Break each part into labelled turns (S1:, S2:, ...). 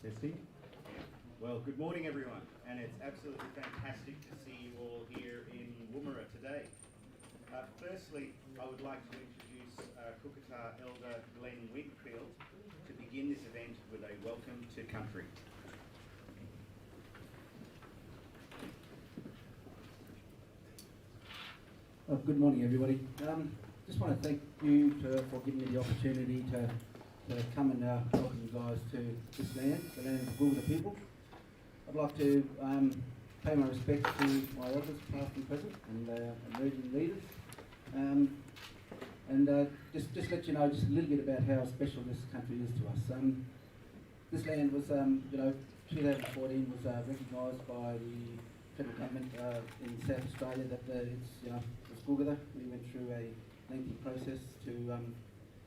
S1: Testing. Well, good morning everyone, and it's absolutely fantastic to see you all here in Woomera today. Firstly, I would like to introduce Kukata Elder Glenn Wigfield to begin this event with a welcome to country.
S2: Good morning, everybody. Just want to thank you for giving me the opportunity to come and welcome you guys to this land, the land of the Gulga people. I'd like to pay my respects to my elders, past and present, and emerging leaders. Just let you know just a little bit about how special this country is to us. This land was, 2014 was recognised by the federal government in South Australia that it's Gulga. We went through a lengthy process to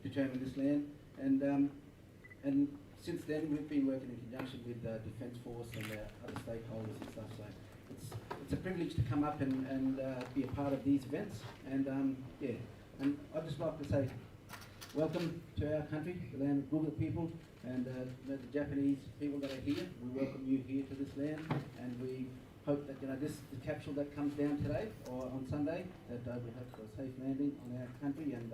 S2: determine this land, and since then we've been working in conjunction with the Defence Force and other stakeholders and stuff. So it's a privilege to come up and be a part of these events. And and I'd just like to say welcome to our country, the land of Gulga people, and the Japanese people that are here. We welcome you here to this land, and we hope that the capsule that comes down today or on Sunday, that we hope for a safe landing on our country. And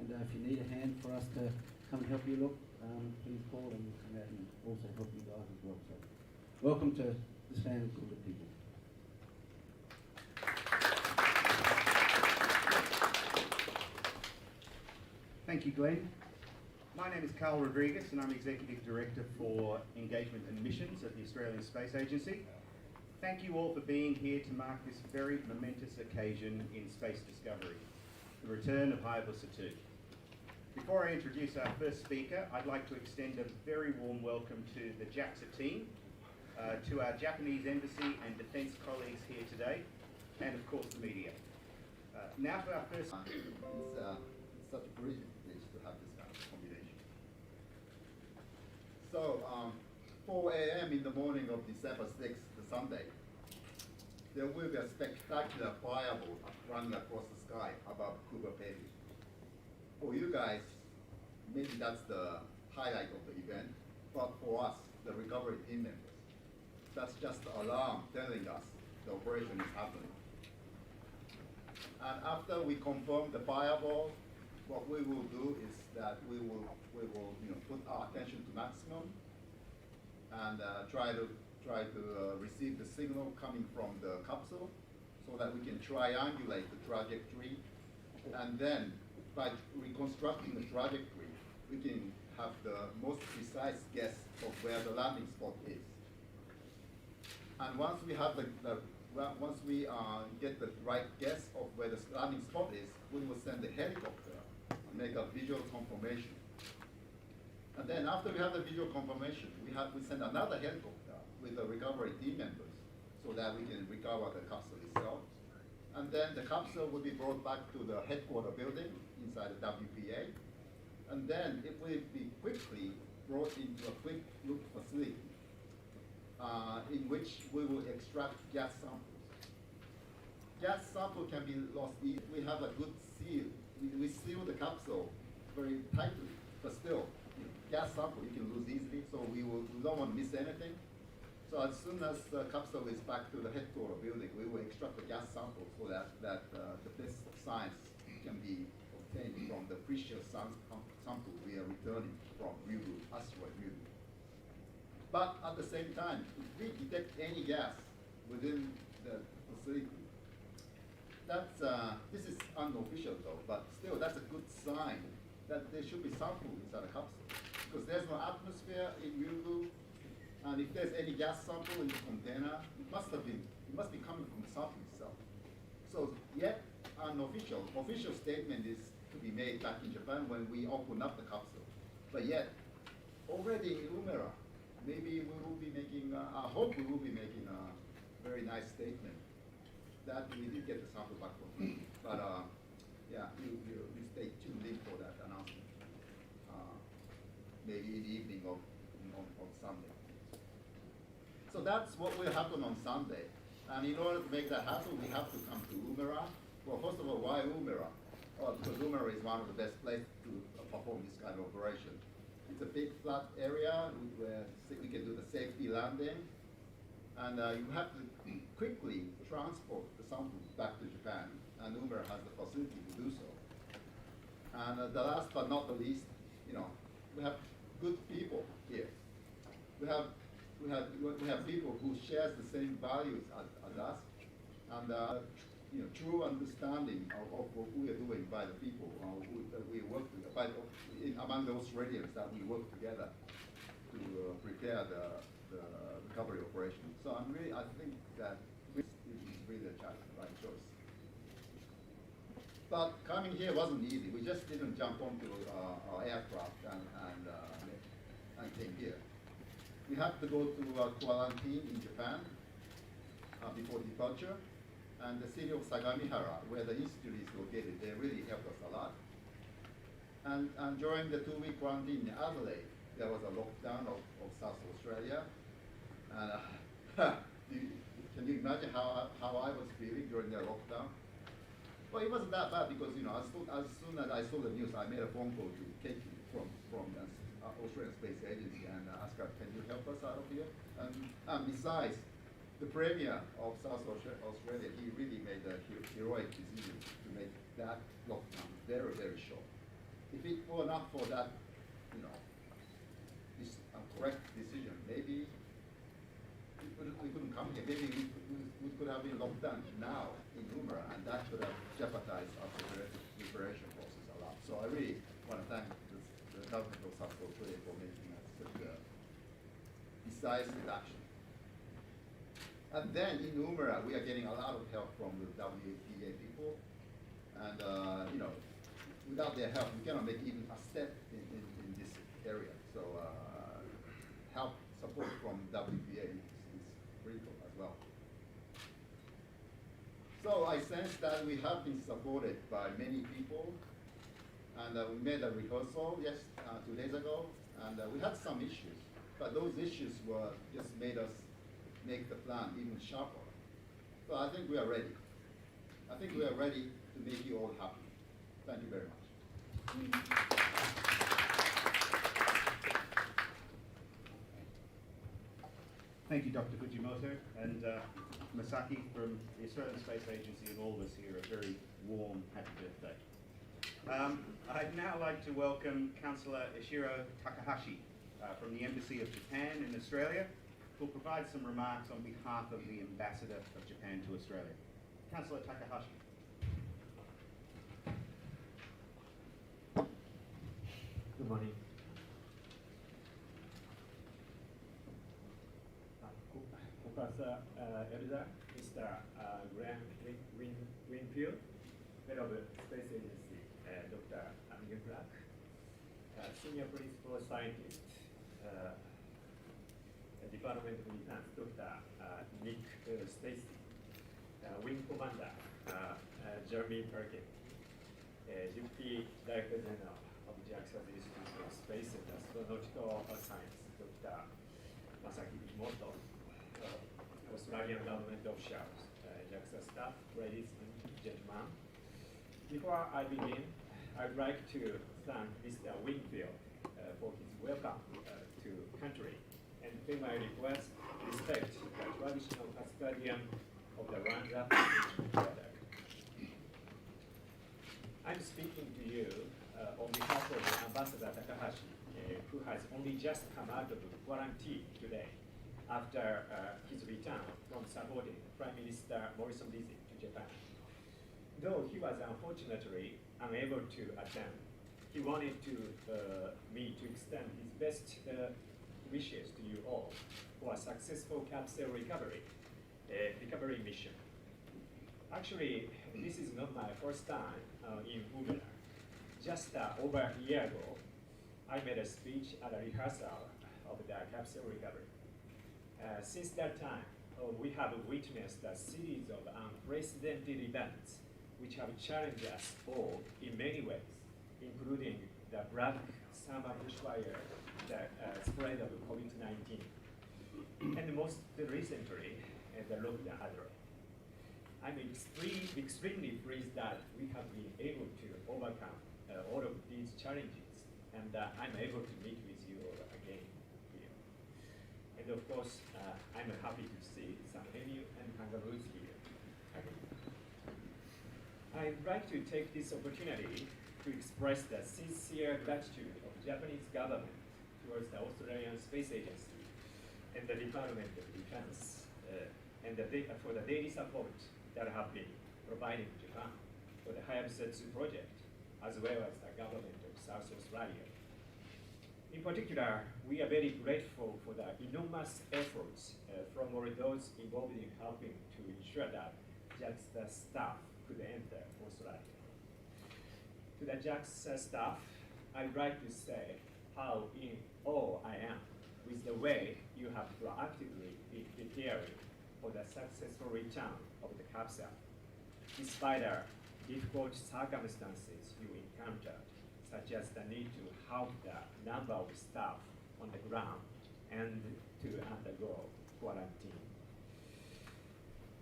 S2: if you need a hand for us to come and help you look, please call and come out and also help you guys as well. So, welcome to this land of Gulga people.
S1: Thank you, Glenn. My name is Carl Rodriguez and I'm Executive Director for Engagement and Missions at the Australian Space Agency. Thank you all for being here to mark this very momentous occasion in space discovery, the return of Hayabusa 2. Before I introduce our first speaker, I'd like to extend a very warm welcome to the Jaxa team, to our Japanese Embassy and Defence colleagues here today, and of course the media. Now to our first...
S3: It's such a privilege to have this kind of combination. So, 4 a.m. in the morning of December 6th, the Sunday, there will be a spectacular fireball running across the sky above Kuba Baby. For you guys, maybe that's the highlight of the event, but for us, the recovery team members, that's just the alarm telling us the operation is happening. And after we confirm the fireball, what we will do is that we will put our attention to maximum and try to receive the signal coming from the capsule so that we can triangulate the trajectory, and then by reconstructing the trajectory, we can have the most precise guess of where the landing spot is. And once we have once we get the right guess of where the landing spot is, we will send a helicopter and make a visual confirmation. And then after we have the visual confirmation, we send another helicopter with the recovery team members so that we can recover the capsule itself. And then the capsule will be brought back to the headquarters building inside the WPA. And then it will be quickly brought into a quick loop facility in which we will extract gas samples. Gas sample can be lost easily. We have a good seal. We seal the capsule very tightly, but still, gas sample you can lose easily, so we don't want to miss anything. So as soon as the capsule is back to the headquarters building, we will extract the gas sample so that the best of science can be obtained from the precious sample we are returning from Ryugu, asteroid Ryugu. But at the same time, if we detect any gas within the facility, this is unofficial though, but still that's a good sign that there should be sample inside the capsule, because there's no atmosphere in Ryugu. And if there's any gas sample in the container, it must be coming from the sample itself. So yet official statement is to be made back in Japan when we open up the capsule. But yet, already in Woomera, maybe we will be making, I hope we will be making a very nice statement that we did get the sample back from them. But yeah, you stay tuned in for that announcement. Maybe in the evening on Sunday. So that's what will happen on Sunday. And in order to make that happen, we have to come to Woomera. Well, first of all, why Woomera? Well, because Woomera is one of the best places to perform this kind of operation. it's a big flat area where we can do the safety landing. And you have to quickly transport the samples back to Japan, and Uber has the facility to do so. And the last but not the least, we have good people here. We have people who share the same values as us, and true understanding of what we are doing by the people that we work with, among the Australians that we work together to prepare the recovery operation. So I think that this is really a challenge, right choice. But coming here wasn't easy. We just didn't jump onto our aircraft and came here. We had to go to quarantine in Japan before departure. And the city of Sagamihara, where the institute is located, they really helped us a lot. And during the 2-week quarantine in Adelaide, there was a lockdown of South Australia. And can you imagine how I was feeling during the lockdown? Well, it wasn't that bad because as soon as I saw the news, I made a phone call to Katie from the Australian Space Agency and asked her, "Can you help us out of here?" And besides, the Premier of South Australia, he really made a heroic decision to make that lockdown very, very short. If it were not for that, this correct decision, maybe we couldn't come here. Maybe we could have been locked down now in Umra, and that could have jeopardized our preparation process a lot. So I really want to thank the government of South Australia for making such a decisive action. And then in Umra, we are getting a lot of help from the WPA people. And, without their help, we cannot make even a step in this area. So help, support from WPA is critical as well. So I sense that we have been supported by many people. And we made a rehearsal 2 days ago. And we had some issues. But those issues were just made us make the plan even sharper. So I think we are ready. I think we are ready to make you all happy. Thank you very much.
S1: Thank you, Dr. Fujimoto, and Masaki from the Australian Space Agency and all of us here a very warm happy birthday. I'd now like to welcome Councillor Ishiro Takahashi from the Embassy of Japan in Australia, who will provide some remarks on behalf of the Ambassador of Japan to Australia. Councillor Takahashi.
S4: Good morning. Professor Elder, Mr. Graham Winfield, Head of the Space Agency, Dr. Amir Black, Senior Principal Scientist, Department of Defense, Dr. Mick Stacy, Wing Commander, Jeremy Perkin, Deputy Director General of Jaxa Institute of Space and Astronautical Science, Dr. Masaki Kimoto, Australian government officials, Jaxa staff, ladies and gentlemen. Before I begin, I'd like to thank Mr. Winfield for his welcome to country and pay my request to respect the traditional custodian of the land that together. I'm speaking to you on behalf of Ambassador Takahashi, who has only just come out of quarantine today after his return from supporting Prime Minister Morrison's visit to Japan. Though he was unfortunately unable to attend, he wanted me to extend his best wishes to you all for a successful capsule recovery mission. Actually, this is not my first time in Uber. Just over a year ago, I made a speech at a rehearsal of the capsule recovery. Since that time, we have witnessed a series of unprecedented events which have challenged us all in many ways, including the black summer bushfire, the spread of COVID-19, and most recently, the lockdown Adelaide. I'm extremely pleased that we have been able to overcome all of these challenges and I'm able to meet with you all again here. And of course, I'm happy to see some emu and kangaroos here. I'd like to take this opportunity to express the sincere gratitude of Japanese government towards the Australian Space Agency and the Department of Defense for the daily support that have been provided to Japan for the Hayabusa 2 project, as well as the government of South Australia. In particular, we are very grateful for the enormous efforts from all those involved in helping to ensure that Jaxa staff could enter Australia. To the Jaxa staff, I'd like to say how in awe I am with the way you have proactively been preparing for the successful return of the capsule, despite the difficult circumstances you encountered, such as the need to help the number of staff on the ground and to undergo quarantine.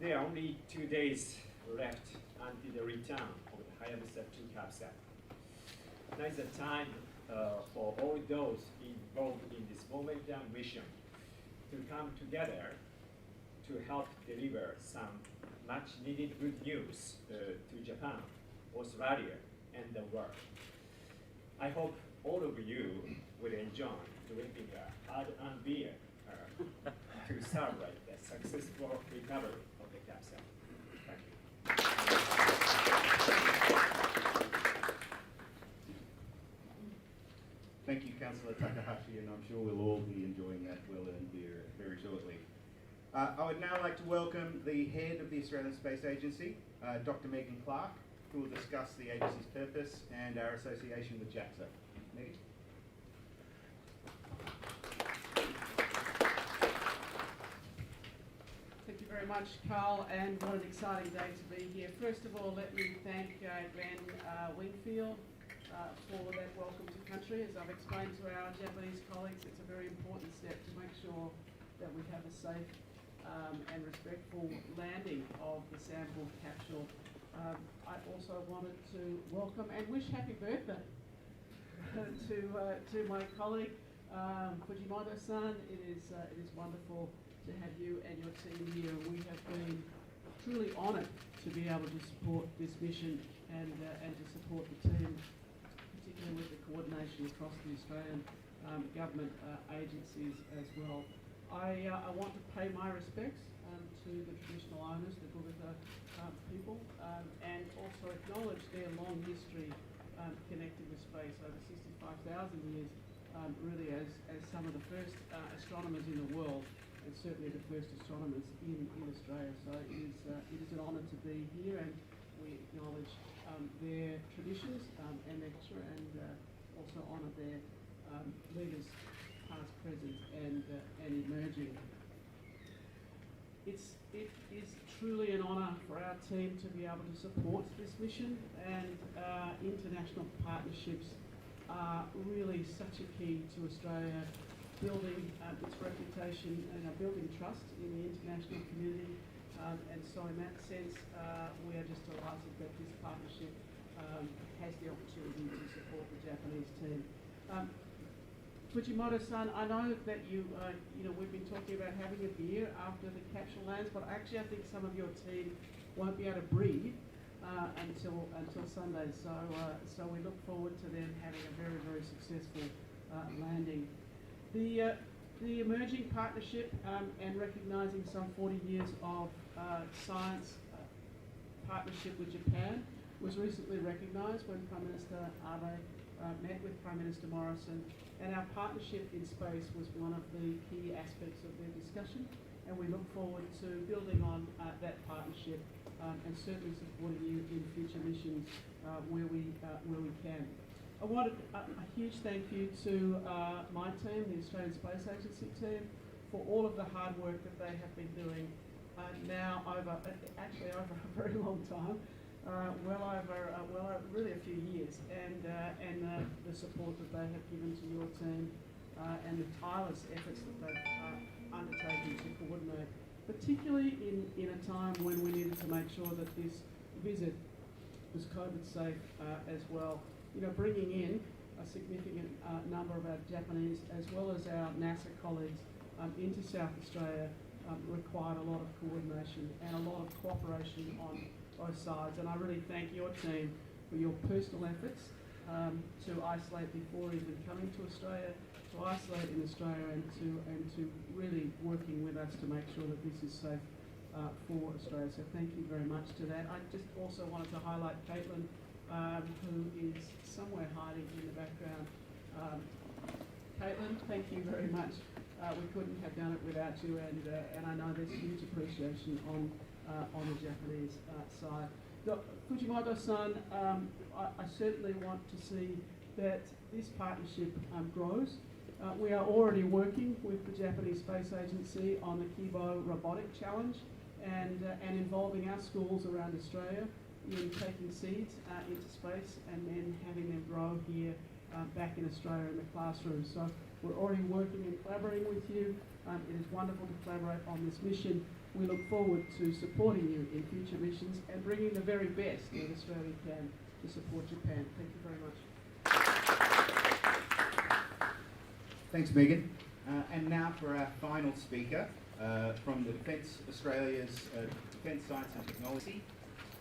S4: There are only 2 days left until the return of the Hayabusa 2 capsule. Now is the time for all those involved in this momentum mission to come together to help deliver some much needed good news to Japan, Australia, and the world. I hope all of you will enjoy drinking a hard-earned beer to celebrate the successful recovery of the capsule. Thank you.
S1: Thank you, Councillor Takahashi, and I'm sure we'll all be enjoying that well-earned beer very shortly. I would now like to welcome the head of the Australian Space Agency, Dr. Megan Clark, who will discuss the agency's purpose and our association with Jaxa. Megan?
S5: Thank you very much, Carl, and what an exciting day to be here. First of all, let me thank Glenn Wingfield for that welcome to country. As I've explained to our Japanese colleagues, it's a very important step to make sure that we have a safe and respectful landing of the sample capsule. I also wanted to welcome and wish happy birthday to my colleague Fujimoto-san. It is wonderful to have you and your team here. We have been truly honoured to be able to support this mission and to support the team, particularly with the coordination across the Australian government agencies as well. I want to pay my respects to the traditional owners, the Gurukha people, and also acknowledge their long history connected with space, over 65,000 years, really as some of the first astronomers in the world, and certainly the first astronomers in Australia. So it is an honour to be here, and we acknowledge their traditions and their culture, and also honour their leaders, past, present, and emerging. It is truly an honour for our team to be able to support this mission, and international partnerships are really such a key to Australia building its reputation and building trust in the international community. And so in that sense, we are just delighted that this partnership has the opportunity to support the Japanese team. Fujimoto-san, I know that we've been talking about having a beer after the capsule lands, but actually I think some of your team won't be able to breathe until Sunday. So we look forward to them having a very, very successful landing. The emerging partnership and recognising some 40 years of science partnership with Japan was recently recognised when Prime Minister Abe met with Prime Minister Morrison, and our partnership in space was one of the key aspects of their discussion, and we look forward to building on that partnership and certainly supporting you in future missions where we can. I want a huge thank you to my team, the Australian Space Agency team, for all of the hard work that they have been doing now over a very long time, well over really a few years, and the support that they have given to your team and the tireless efforts that they've undertaken to coordinate, particularly in a time when we needed to make sure that this visit was COVID safe as well. Bringing in a significant number of our Japanese as well as our NASA colleagues into South Australia required a lot of coordination and a lot of cooperation on both sides. And I really thank your team for your personal efforts to isolate before even coming to Australia, to isolate in Australia, and to really working with us to make sure that this is safe for Australia. So thank you very much to that. I just also wanted to highlight Caitlin, who is somewhere hiding in the background. Caitlin, thank you very much. We couldn't have done it without you, and I know there's huge appreciation on the Japanese side. Fujimoto-san, I certainly want to see that this partnership grows. We are already working with the Japanese Space Agency on the Kibo Robotic Challenge and involving our schools around Australia in taking seeds into space and then having them grow here back in Australia in the classroom. So we're already working and collaborating with you. It is wonderful to collaborate on this mission. We look forward to supporting you in future missions and bringing the very best that Australia can to support Japan. Thank you very much.
S1: Thanks, Megan. And now for our final speaker from the Defence Australia's Defence Science and Technology,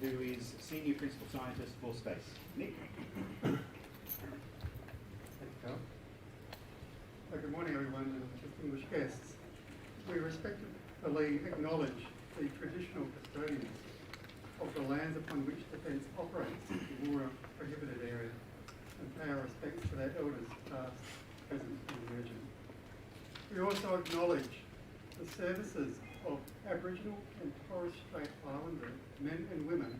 S1: who is Senior Principal Scientist for Space. Nick?
S6: Thanks, Carl. Good morning, everyone, and distinguished guests. We respectfully acknowledge the traditional custodians of the lands upon which Defence operates, the War prohibited area, and pay our respects to their elders, past, present, and emerging. We also acknowledge the services of Aboriginal and Torres Strait Islander men and women of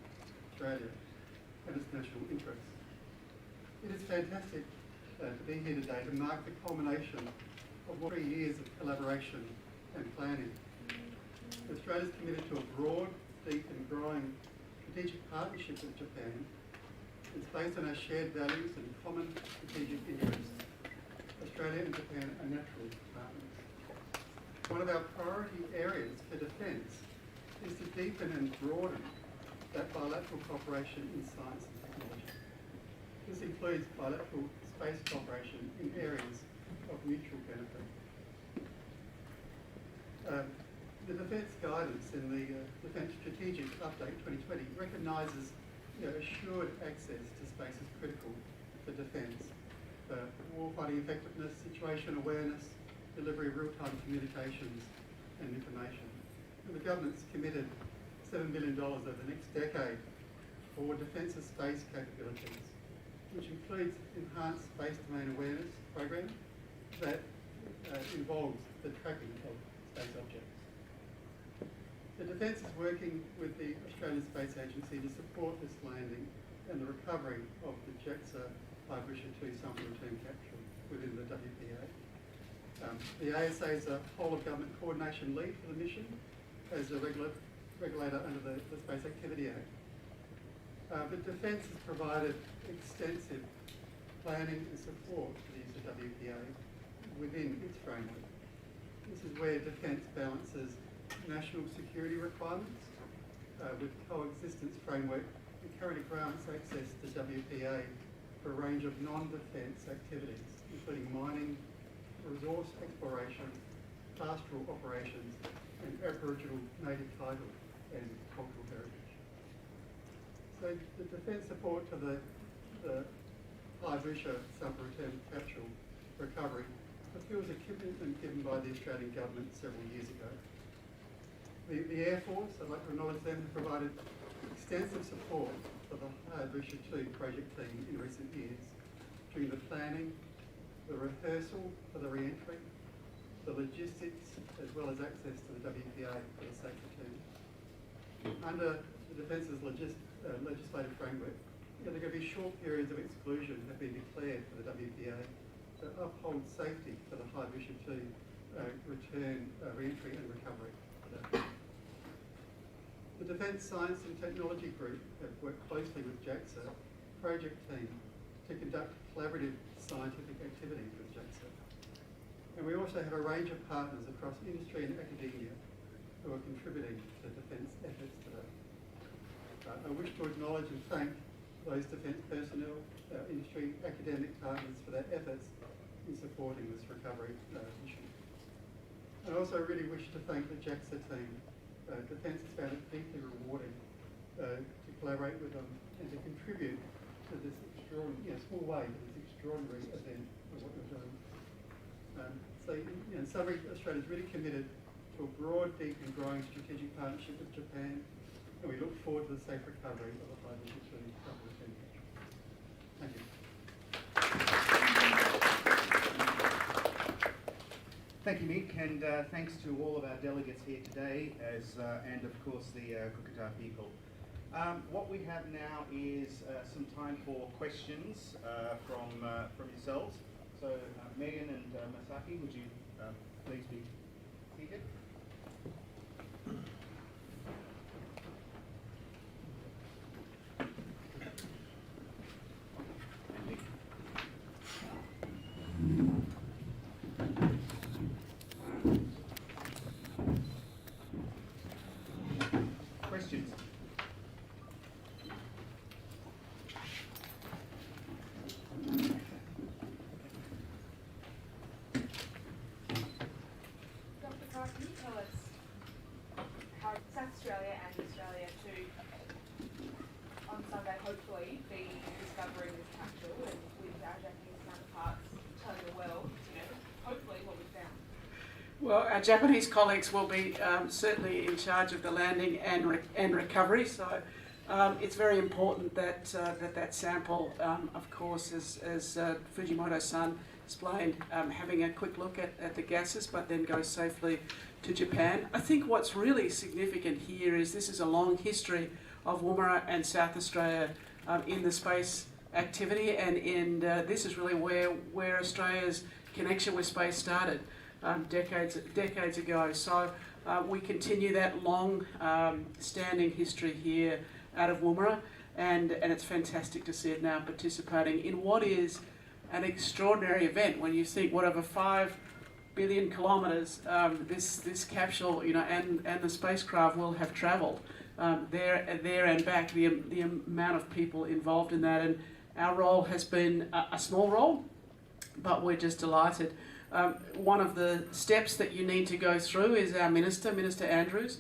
S6: Australia and its national interests. It is fantastic to be here today to mark the culmination of 3 years of collaboration and planning. Australia is committed to a broad, deep and growing strategic partnership with Japan. It's based on our shared values and common strategic interests. Australia and Japan are natural partners. One of our priority areas for defence is to deepen and broaden that bilateral cooperation in science and technology. This includes bilateral space cooperation in areas of mutual benefit. The Defence Guidance in the Defence Strategic Update 2020 recognises assured access to space is critical for defence. Warfighting effectiveness, situation awareness, delivery of real-time communications and information. And the government's committed $7 billion over the next decade for defence of space capabilities, which includes enhanced space domain awareness program that involves the tracking of space objects. The Defence is working with the Australian Space Agency to support this landing and the recovery of the Jaxa Hybrid 2 sample return capsule within the WPA. The ASA is a whole-of-government coordination lead for the mission as a regulator under the Space Activity Act. But Defence has provided extensive planning and support for the use of WPA within its framework. This is where Defence balances national security requirements with coexistence framework and currently grants access to WPA for a range of non-defence activities, including mining, resource exploration, pastoral operations, and Aboriginal native title and cultural heritage. So the defence support to the Haibusha sample return capsule recovery fulfills a commitment given by the Australian government several years ago. The Air Force, I'd like to acknowledge them, have provided extensive support for the Haibusha 2 project team in recent years during the planning, the rehearsal for the re-entry, the logistics, as well as access to the WPA for the safe return. Under the Defence's legislative framework, there are going to be short periods of exclusion have been declared for the WPA to uphold safety for the Haibusha 2 return, re-entry and recovery. The Defence Science and Technology Group have worked closely with Jaxa project team to conduct collaborative scientific activities with Jaxa. And we also have a range of partners across industry and academia who are contributing to defence efforts today. I wish to acknowledge and thank those defence personnel, industry, academic partners for their efforts in supporting this recovery mission. I also really wish to thank the Jaxa team. Defence has found it deeply rewarding to collaborate with them and to contribute to this extraordinary, small way to this extraordinary event of what we're doing. So, in summary, Australia is really committed to a broad, deep and growing strategic partnership with Japan, and we look forward to the safe recovery of the highly security couple of countries. Thank you.
S1: Thank you, Mick, and thanks to all of our delegates here today, and of course the Kukata people. What we have now is some time for questions from yourselves. So, Megan and Masaki, would you please be seated? Questions?
S7: Dr. Carl, can you tell us how South Australia and Australia to, on Sunday, hopefully be discovering this capsule and with our Japanese counterparts telling the world, hopefully what we found?
S5: Well, our Japanese colleagues will be certainly in charge of the landing and recovery. So it's very important that that sample, of course, as Fujimoto-san explained, having a quick look at the gases, but then go safely to Japan. I think what's really significant here is this is a long history of Woomera and South Australia in the space activity, and this is really where Australia's connection with space started. Decades ago. So we continue that long standing history here out of Woomera, and it's fantastic to see it now participating in what is an extraordinary event when you think what over 5 billion kilometres this capsule and the spacecraft will have travelled there and back, the amount of people involved in that, and our role has been a small role, but we're just delighted. One of the steps that you need to go through is our Minister Andrews,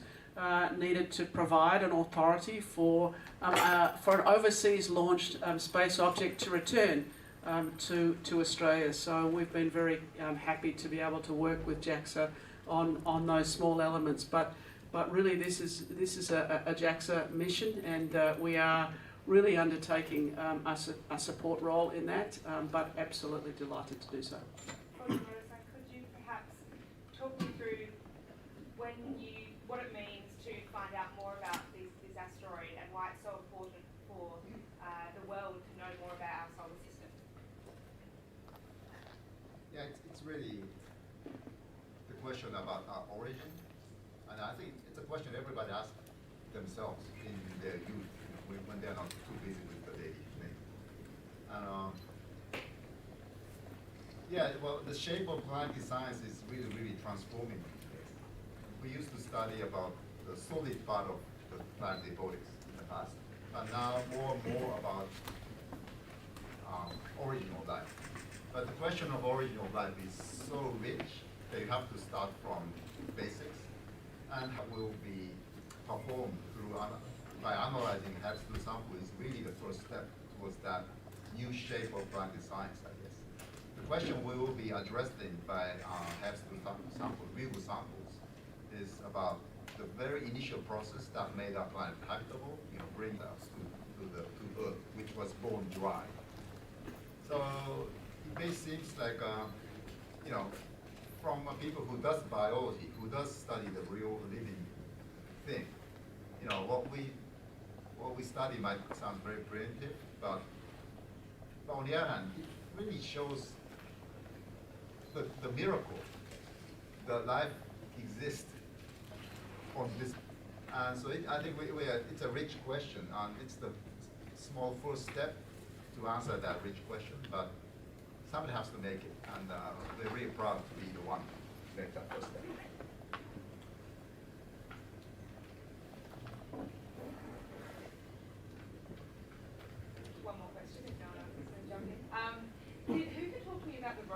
S5: needed to provide an authority for an overseas launched space object to return to Australia. So we've been very happy to be able to work with Jaxa on those small elements. But really, this is a Jaxa mission, and we are really undertaking a support role in that. But absolutely delighted to do so.
S7: Could you perhaps talk me through what it means to find out more about this asteroid and why it's so important for the world to know more about our solar system?
S3: Yeah, it's really the question about our origin, and I think it's a question everybody asks themselves in their youth when they're not too busy with the daily thing. And yeah, well, the shape of planetary science is really transforming. We used to study about the solid part of the planetary bodies in the past, but now more and more about origin of life. But the question of origin of life is so rich that you have to start from basics, and will be performed by analyzing HAPS-2 sample is really the first step towards that new shape of planetary science, I guess. The question we will be addressing by HAPS-2 sample, review samples, is about the very initial process that made our planet habitable, bring us to Earth, which was born dry. So it may seem like, from people who does biology, who does study the real living thing, what we study might sound very primitive, but on the other hand, it really shows the miracle that life exists on this. And so I think it's a rich question, and it's the small first step to answer that rich question, but somebody has to make it, and we're really proud to be the one to make that first step.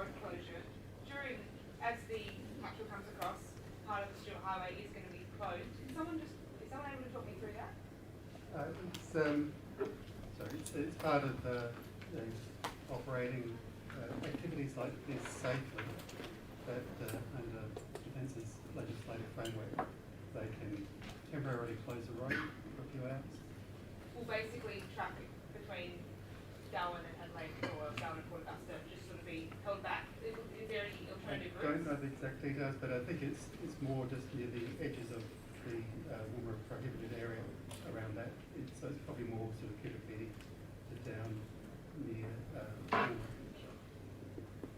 S7: road closure during, as the capsule comes across, part of the Stewart Highway is going to be closed. Is someone able to talk me through that?
S6: It's part of operating activities like this safely, that under Defence's legislative framework, they can temporarily close the road for a few hours.
S7: Well, basically traffic between Darwin and Adelaide or Darwin and Port Augusta just sort of be held back. Is there any alternative routes?
S6: I don't know the exact details, but I think it's more just near the edges of the Woomera prohibited area around that. So it's probably more sort of Kiribati to down near Woomera.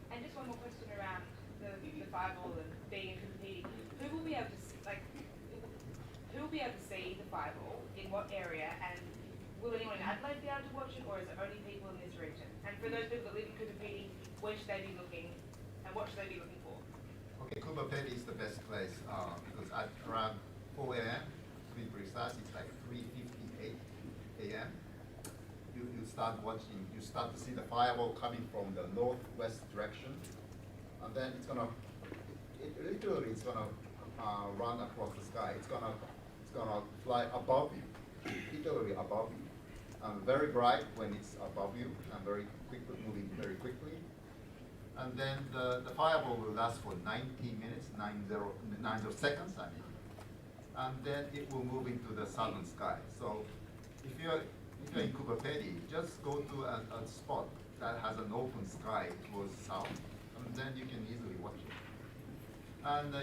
S7: And just one more question around the fireball and being a competing. Who will be able to who will be able to see the fireball in what area, and will anyone in Adelaide be able to watch it, or is it only people in this region? And for those people that live in Cooperating, where should they be looking, and what should they be looking for?
S3: Okay, Cooperating is the best place because at around 4 a.m. to be precise, it's like 3:58 a.m. You start watching. You start to see the fireball coming from the northwest direction, and then it's gonna run across the sky. It's gonna fly above you, literally above you, and very bright when it's above you, and very quickly moving very quickly. And then the fireball will last for 90 minutes, 90 seconds, I mean. And then it will move into the southern sky. So if you're in Cooperating, just go to a spot that has an open sky towards south, and then you can easily watch it. And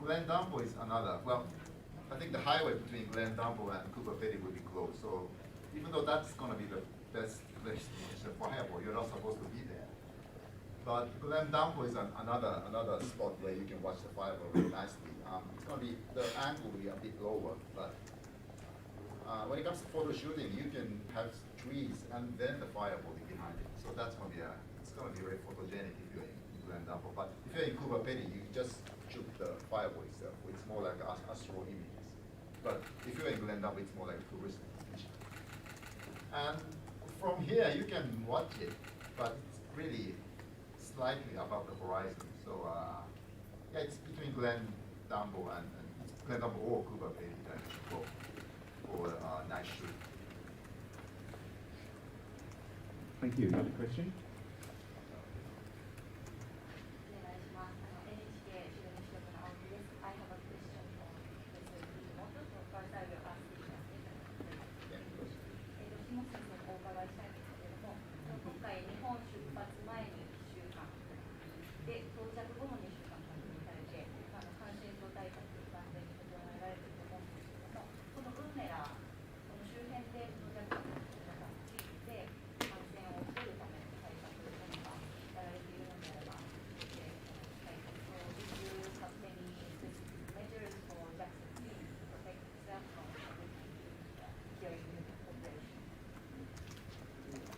S3: Glendambo is another. Well, I think the highway between Glendambo and Cooperating will be closed. So even though that's going to be the best place to watch the fireball, you're not supposed to be there. But Glendambo is another spot where you can watch the fireball really nicely. It's going to be, the angle will be a bit lower, but when it comes to photo shooting, you can have trees and then the fireball behind it. So that's going to be it's going to be very photogenic if you're in Glendambo. But if you're in Cooperating, you just shoot the fireball itself. It's more like astro images. But if you're in Glendambo, it's more like a tourist mission. And from here, you can watch it, but it's really slightly above the horizon. So yeah, it's between Glendambo and Glendambo or Cooperating that you should go for night shoot.
S1: Thank you. Another question?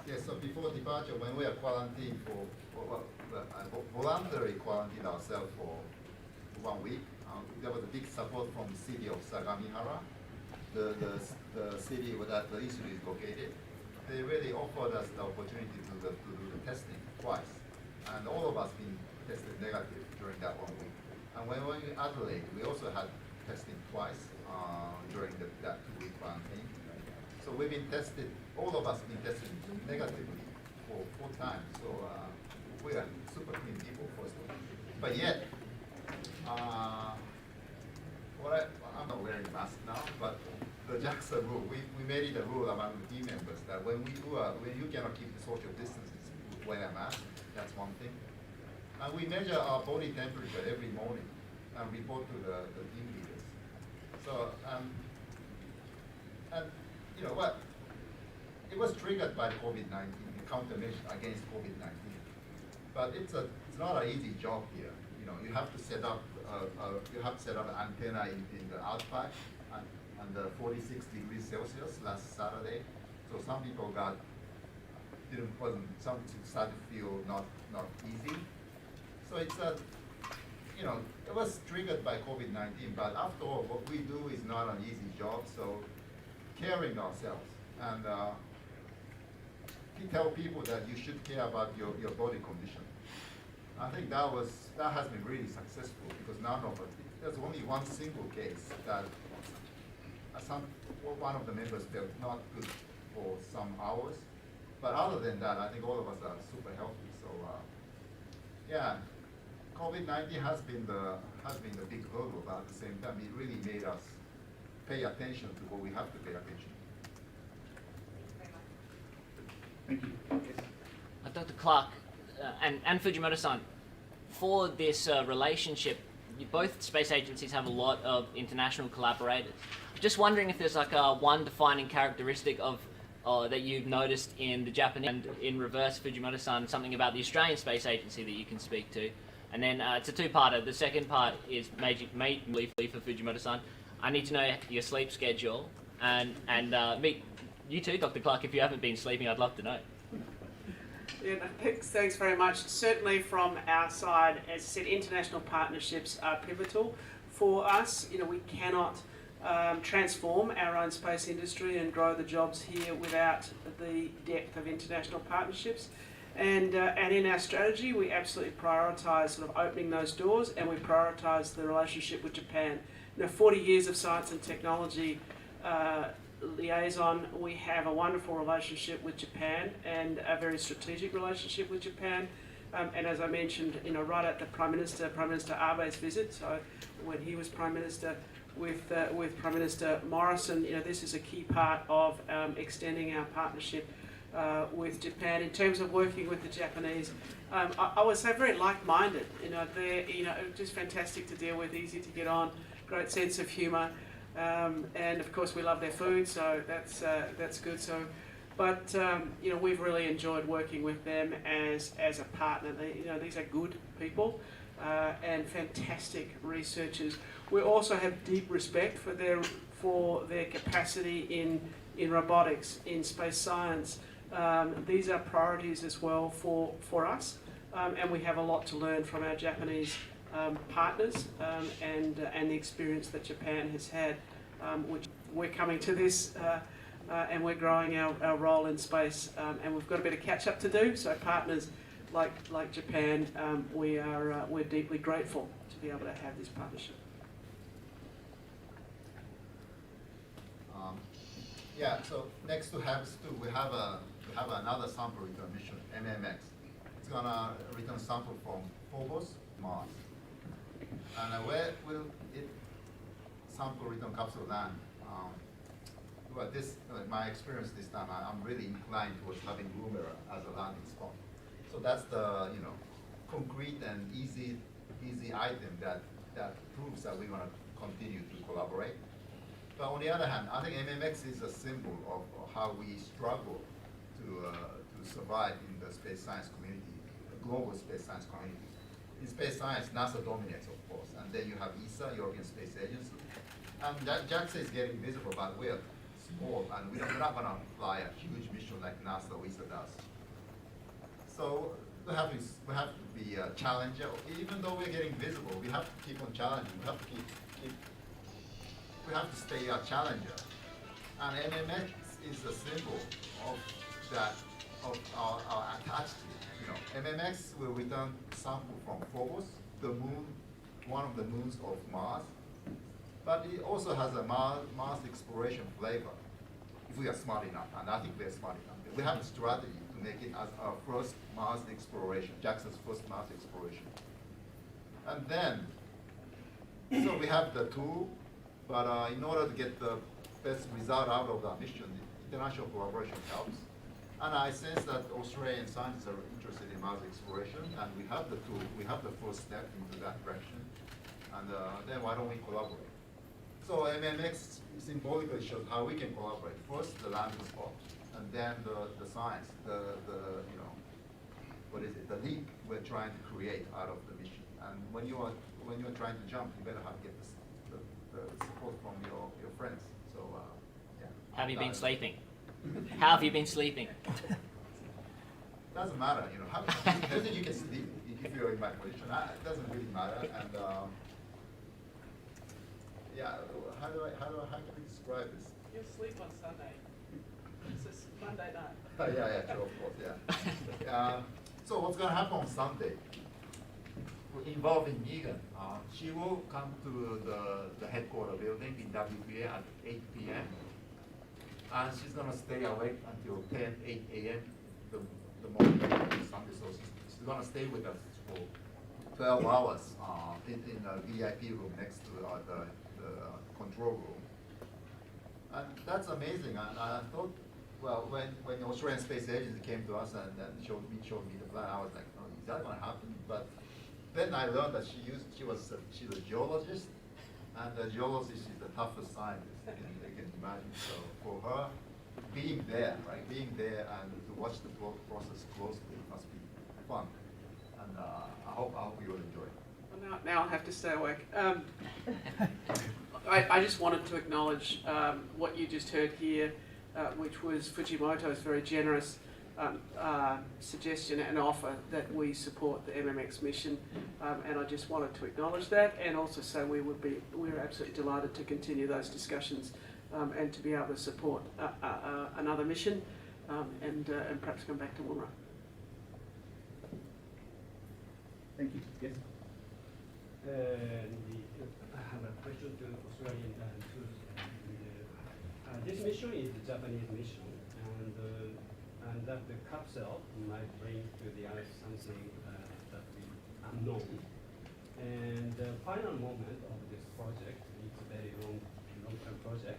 S3: Yes, so before departure, when we are quarantined voluntary quarantined ourselves for 1 week, there was a big support from the city of Sagamihara, the city where that the institute is located. They really offered us the opportunity to do the testing twice, and all of us been tested negative during that 1 week. And when we were in Adelaide, we also had testing twice during that 2 week quarantine. So we've been tested, all of us been tested negatively for 4 times. So we are super clean people, first of all. But yet, I'm not wearing mask now, but the Jaxa rule, we made it a rule among the team members that when you cannot keep the social distances, wear a mask. That's one thing. And we measure our body temperature every morning and report to the team leaders. So, and you know what? It was triggered by COVID-19, the countermeasure against COVID-19. But it's not an easy job here. You know, you have to set up an antenna in the outback under 46 degrees Celsius last Saturday. So some people some started to feel not easy. So it's you know, it was triggered by COVID-19, but after all, what we do is not an easy job, so caring ourselves. And we tell people that you should care about your body condition. I think that has been really successful because there's only one single case that one of the members felt not good for some hours. But other than that, I think all of us are super healthy. So yeah, COVID-19 has been the big hurdle, but at the same time, it really made us pay attention to what we have to pay attention to.
S1: Thank you. Yes.
S8: Dr. Clark and Fujimoto-san, for this relationship, both space agencies have a lot of international collaborators. Just wondering if there's like one defining characteristic of that you've noticed in the Japanese, and in reverse, Fujimoto-san, something about the Australian Space Agency that you can speak to. And then it's a two-parter. The second part is mainly for Fujimoto-san. I need to know your sleep schedule, and Mick, you too, Dr. Clark, if you haven't been sleeping, I'd love to know.
S5: Yeah, thanks very much. Certainly from our side, as I said, international partnerships are pivotal for us. You know, we cannot transform our own space industry and grow the jobs here without the depth of international partnerships. And in our strategy, we absolutely prioritise sort of opening those doors, and we prioritise the relationship with Japan. You know, 40 years of science and technology liaison, we have a wonderful relationship with Japan and a very strategic relationship with Japan. And as I mentioned, you know, right at the Prime Minister Abe's visit, so when he was Prime Minister with Prime Minister Morrison, you know, this is a key part of extending our partnership with Japan. In terms of working with the Japanese, I would say very like-minded. You know, they're just fantastic to deal with, easy to get on, great sense of humour. And of course we love their food, so that's good. So, but you know, we've really enjoyed working with them as a partner. These are good people and fantastic researchers. We also have deep respect for their capacity in robotics, in space science. These are priorities as well for us, and we have a lot to learn from our Japanese partners and the experience that Japan has had, which we're coming to this and we're growing our role in space, and we've got a bit of catch up to do. So partners like Japan, we're deeply grateful to be able to have this partnership.
S3: Yeah. So next to HABS2, we have another sample return mission, MMX. It's gonna return sample from Phobos, Mars. And where will it sample return capsule land? Well, my experience this time, I'm really inclined towards having Woo Mera as a landing spot. So that's the concrete and easy item that proves that we're gonna continue to collaborate. But on the other hand, I think MMX is a symbol of how we struggle to survive in the space science community, the global space science community. In space science, NASA dominates, of course, and then you have ESA, European Space Agency, and that Jaxa is getting visible, but we're small, and we're not going to fly a huge mission like NASA or ESA does. So we have to be a challenger. Even though we're getting visible, we have to keep on challenging. We have to stay a challenger, and MMX is a symbol of that, of our attachment. MMX will return sample from Phobos, the moon, one of the moons of Mars, but it also has a Mars exploration flavor, if we are smart enough, and I think we are smart enough. We have a strategy to make it as our first Mars exploration, Jaxa's first Mars exploration. And then, so we have the tool, but in order to get the best result out of that mission, international collaboration helps. And I sense that Australian scientists are interested in Mars exploration, and we have the tool, we have the first step into that direction, and then why don't we collaborate? So MMX symbolically shows how we can collaborate. First, the landing spot, and then the science, the leap we're trying to create out of the mission. And when you're trying to jump, you better get the support from your friends. So yeah.
S8: Have you been sleeping? How have you been sleeping?
S3: Doesn't matter, How you can sleep if you're in my position. It doesn't really matter. And yeah, how can we describe this?
S5: You sleep on Sunday. It's a Monday night.
S3: Yeah, true, of course, yeah. So what's going to happen on Sunday? involving Megan. She will come to the headquarters building in WPA at 8 p.m. And she's going to stay awake until 8 a.m. the morning Sunday. So she's going to stay with us for 12 hours in a VIP room next to the control room. And that's amazing. And I thought, well, when the Australian Space Agency came to us and showed me the plan, I was like, oh, is that going to happen? But then I learned that she's a geologist, and a geologist is the toughest scientist they can imagine. So for her, being there and to watch the process closely must be fun. And I hope you will enjoy it.
S5: Well, now I'll have to stay awake. I just wanted to acknowledge what you just heard here, which was Fujimoto's very generous suggestion and offer that we support the MMX mission, and I just wanted to acknowledge that, and also say we're absolutely delighted to continue those discussions and to be able to support another mission, and perhaps come back to Woomera.
S1: Thank you. Yes.
S9: I have a question to Australian this mission is a Japanese mission, and that the capsule might bring to the Earth something that we unknown. And the final moment of this project, it's a very long-term project.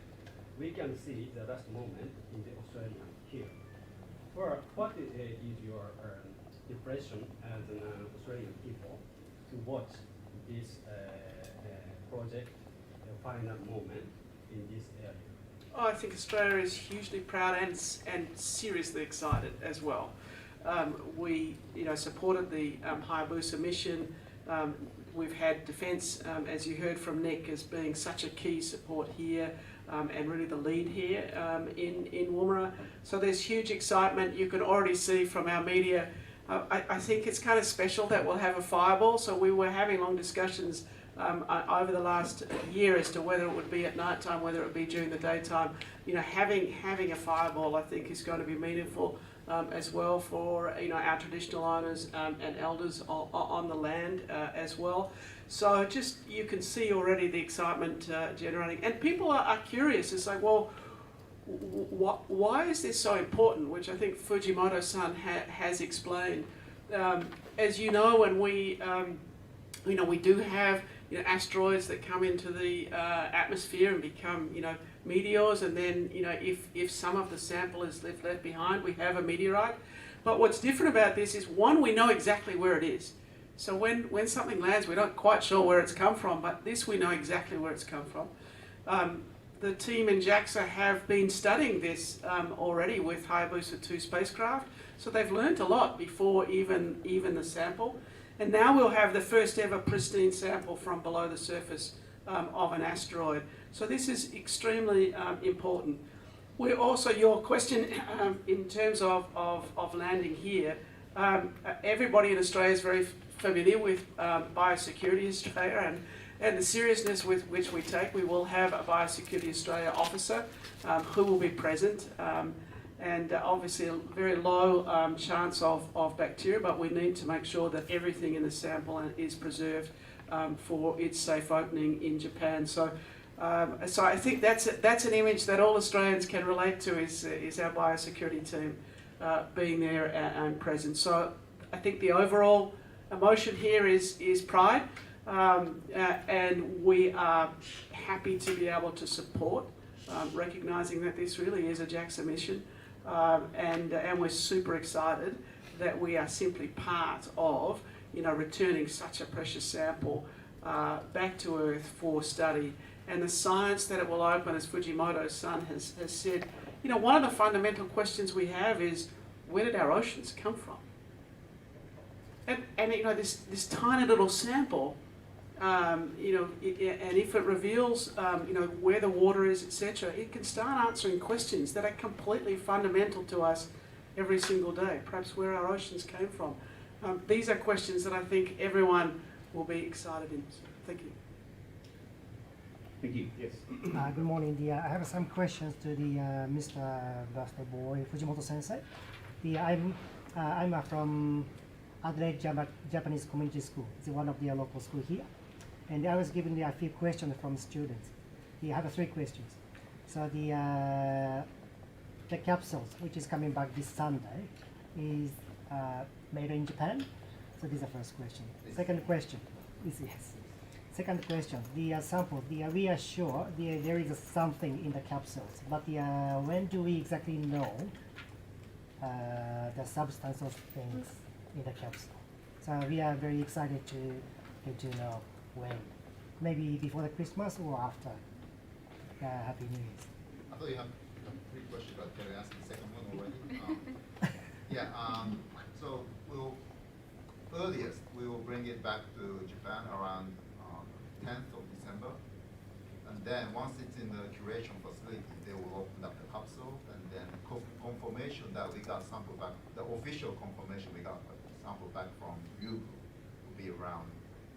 S9: We can see the last moment in the Australian here. What is your impression as an Australian people to watch this project, the final moment in this area?
S5: I think Australia is hugely proud and seriously excited as well. We, supported the Hayabusa mission. We've had defence, as you heard from Nick, as being such a key support here, and really the lead here in Woomera. So there's huge excitement. You can already see from our media. I think it's kind of special that we'll have a fireball. So we were having long discussions over the last year as to whether it would be at night time, whether it would be during the daytime. Having a fireball, I think, is going to be meaningful as well for our traditional owners and elders on the land as well. So just you can see already the excitement generating, and people are curious. It's like, well, why is this so important? Which I think Fujimoto-san has explained. As you know, when we we do have asteroids that come into the atmosphere and become meteors, and then if some of the sample is left behind, we have a meteorite. But what's different about this is, one, we know exactly where it is. So when something lands, we're not quite sure where it's come from, but this we know exactly where it's come from. The team in Jaxa have been studying this already with Hayabusa 2 spacecraft, so they've learnt a lot before even the sample. And now we'll have the first ever pristine sample from below the surface of an asteroid. So this is extremely important. We're also, your question in terms of landing here, everybody in Australia is very familiar with Biosecurity Australia and the seriousness with which we take. We will have a Biosecurity Australia officer who will be present. And obviously a very low chance of bacteria, but we need to make sure that everything in the sample is preserved for its safe opening in Japan. So I think that's an image that all Australians can relate to, is our biosecurity team being there and present. So I think the overall emotion here is pride, and we are happy to be able to support, recognising that this really is a Jaxa mission. And we're super excited that we are simply part of, returning such a precious sample back to Earth for study. And the science that it will open, as Fujimoto's son has said, one of the fundamental questions we have is, where did our oceans come from? And this tiny little sample, and if it reveals, where the water is, etc., it can start answering questions that are completely fundamental to us every single day. Perhaps where our oceans came from. These are questions that I think everyone will be excited in. So, thank you.
S1: Thank you. Yes.
S10: Good morning. I have some questions to the Mr. Blaster Boy Fujimoto Sensei. I'm from Adelaide Japanese Community School. It's one of the local school here. And I was given a few questions from students. I have 3 questions. So the capsules, which is coming back this Sunday, is made in Japan. So this is the first question. Second question is yes. Second question, the sample, we are sure there is something in the capsules, but when do we exactly know the substance of things in the capsule? So we are very excited to know when. Maybe before the Christmas or after Happy New Year's.
S3: I thought you have 3 questions, but can I ask the second one already? So earliest we will bring it back to Japan around 10th of December, and then once it's in the curation facility, they will open up the capsule, and then confirmation that we got sample back, the official confirmation we got sample back from you will be around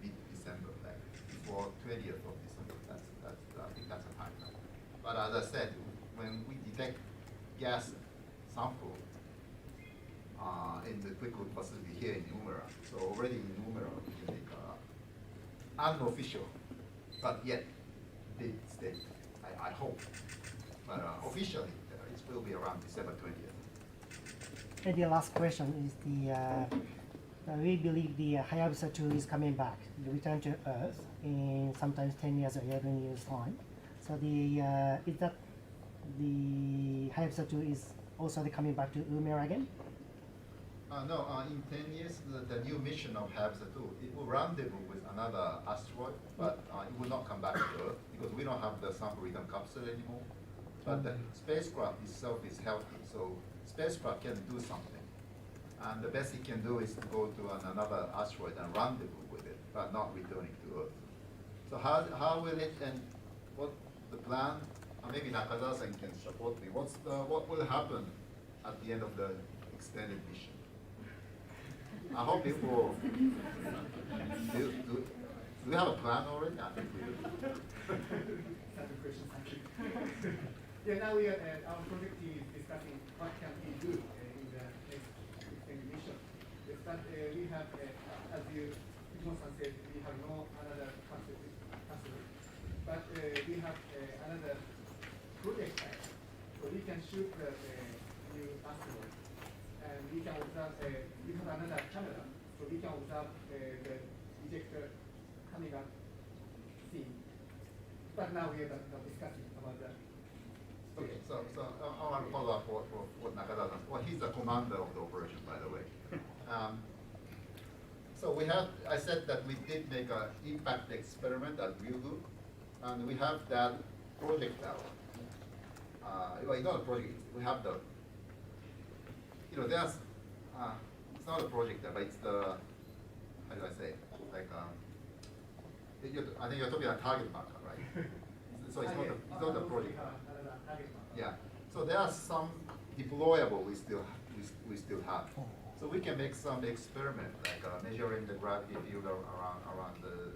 S3: mid-December, like before 20th of December. I think that's a timeline. But as I said, when we detect gas sample in the quickwood facility here in Umera, so already in Umera we can make unofficial, but yet big state, I hope. But officially, it will be around December 20th.
S10: And the last question is we believe the Hayabusa 2 is coming back, the return to Earth in sometimes 10 years or 11 years time. So is that the Hayabusa 2 is also coming back to Umera again?
S3: No, in 10 years, the new mission of Hayabusa 2, it will rendezvous with another asteroid, but it will not come back to Earth because we don't have the sample return capsule anymore. But the spacecraft itself is healthy, so spacecraft can do something. And the best it can do is to go to another asteroid and rendezvous with it, but not returning to Earth. So how will it, and what the plan, maybe Nakada-san can support me, what will happen at the end of the extended mission? I hope it will. Do we have a plan already? I think we do.
S11: Now we are, our project team is discussing what can we do in the next extended mission. Is that we have, as you, John-san said, we have no another capsule, but we have another project type, so we can shoot the new asteroid. And we can observe, we have another camera, so we can observe the ejector coming up, see. But now we are not discussing about that.
S3: Okay, so I want to follow up what Nakada-san, well, he's the commander of the operation, by the way. So we have, I said that we did make an impact experiment at Ryugu, and we have that project out. Well, it's not a project, we have the, there's, it's not a project there, but it's the, how do I say, like, I think you're talking about target marker, right? So it's not a project. Yeah. So there are some deployable we still have. So we can make some experiment, like measuring the gravity field around the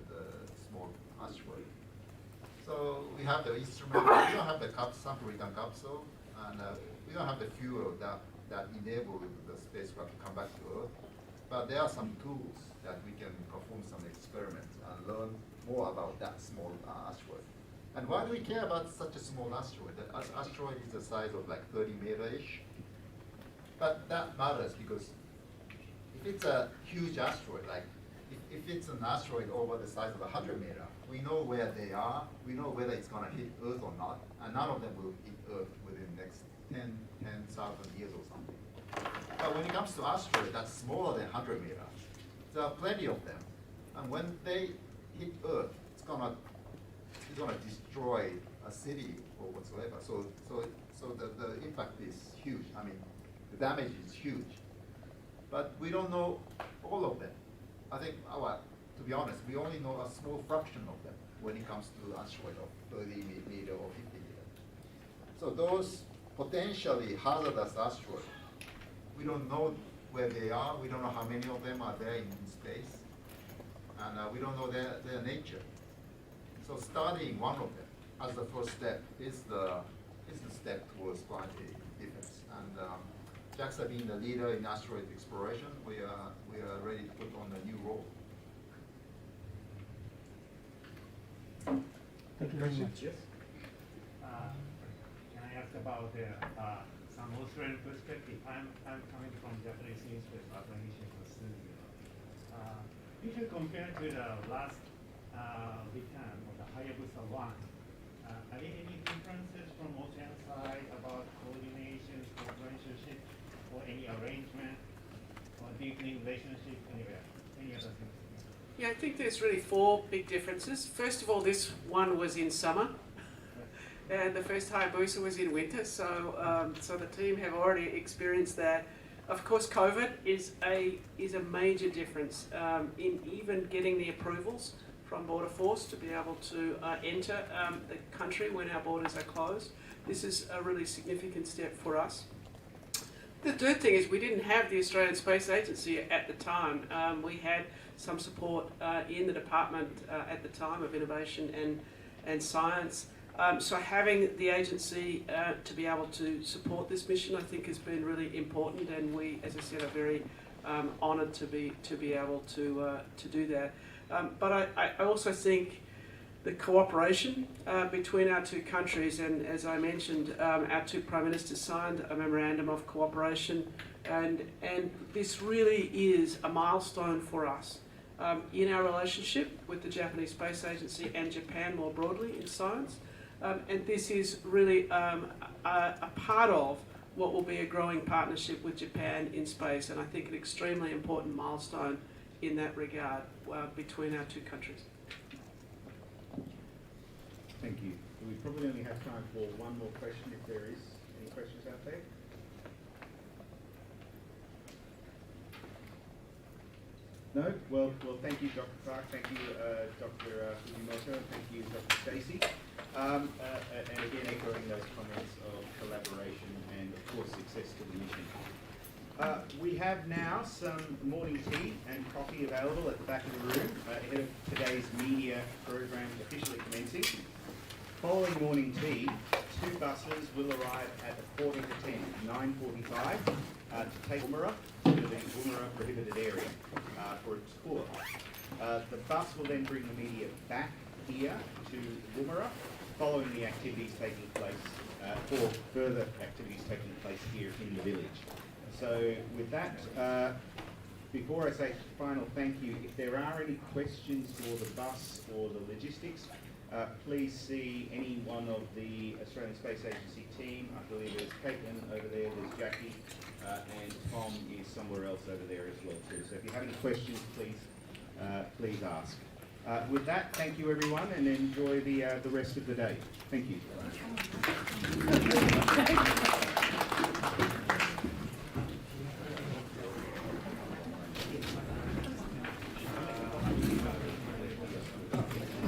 S3: small asteroid. So we have the instrument. We don't have the sample return capsule, and we don't have the fuel that enable the spacecraft to come back to Earth. But there are some tools that we can perform some experiments and learn more about that small asteroid. And why do we care about such a small asteroid? That asteroid is the size of like 30 meter-ish. But that matters because if it's a huge asteroid, like if it's an asteroid over the size of 100 meter, we know where they are, we know whether it's going to hit Earth or not, and none of them will hit Earth within the next 10,000 years or something. But when it comes to asteroids that's smaller than 100 meter, there are plenty of them. And when they hit Earth, it's gonna destroy a city or whatsoever. So the impact is huge. I mean, the damage is huge. But we don't know all of them. I think, to be honest, we only know a small fraction of them when it comes to asteroid of 30 meter or 50 meter. So those potentially hazardous asteroids, we don't know where they are. We don't know how many of them are there in space. And we don't know their nature. So studying one of them as the first step is the step towards planetary defense. And Jaxa being the leader in asteroid exploration, we are ready to put on a new role.
S10: Thank you very much.
S4: Yes.
S12: Can I ask about some Australian perspective? I'm coming from Japanese newspaper, Asahi Shimbun. If you compare to the last return of the Hayabusa 1, are there any differences from Australian side about coordination, cooperation, or any arrangement, or deepening relationship, anywhere, any other things?
S5: Yeah, I think there's really 4 big differences. First of all, this one was in summer, and the first Hayabusa was in winter, so so the team have already experienced that. Of course, COVID is a major difference in even getting the approvals from Border Force to be able to enter the country when our borders are closed. This is a really significant step for us. The third thing is we didn't have the Australian Space Agency at the time. We had some support in the department at the time of innovation and science. So having the agency to be able to support this mission, I think, has been really important, and we, as I said, are very honoured to be able to do that. But I also think the cooperation between our 2 countries, and as I mentioned, our 2 Prime Ministers signed a memorandum of cooperation, and this really is a milestone for us in our relationship with the Japanese Space Agency and Japan more broadly in science. And this is really a part of what will be a growing partnership with Japan in space, and I think an extremely important milestone in that regard between our 2 countries.
S1: Thank you. We probably only have time for one more question if there is any questions out there. No? Well, thank you, Dr. Clark. Thank you, Dr. Fujimoto. And thank you, Dr. Stacey. And again, echoing those comments of collaboration and, of course, success to the mission. We have now some morning tea and coffee available at the back of the room ahead of today's media program officially commencing. Following morning tea, 2 buses will arrive at 9:45 to take Woomera to the Woomera prohibited area for a tour. The bus will then bring the media back here to Woomera, following the activities taking place, or further activities taking place here in the village. So with that, before I say final thank you, if there are any questions for the bus or the logistics, please see any one of the Australian Space Agency team. I believe there's Caitlin over there, there's Jackie, and Tom is somewhere else over there as well too. So if you have any questions, please ask. With that, thank you everyone, and enjoy the rest of the day. Thank you.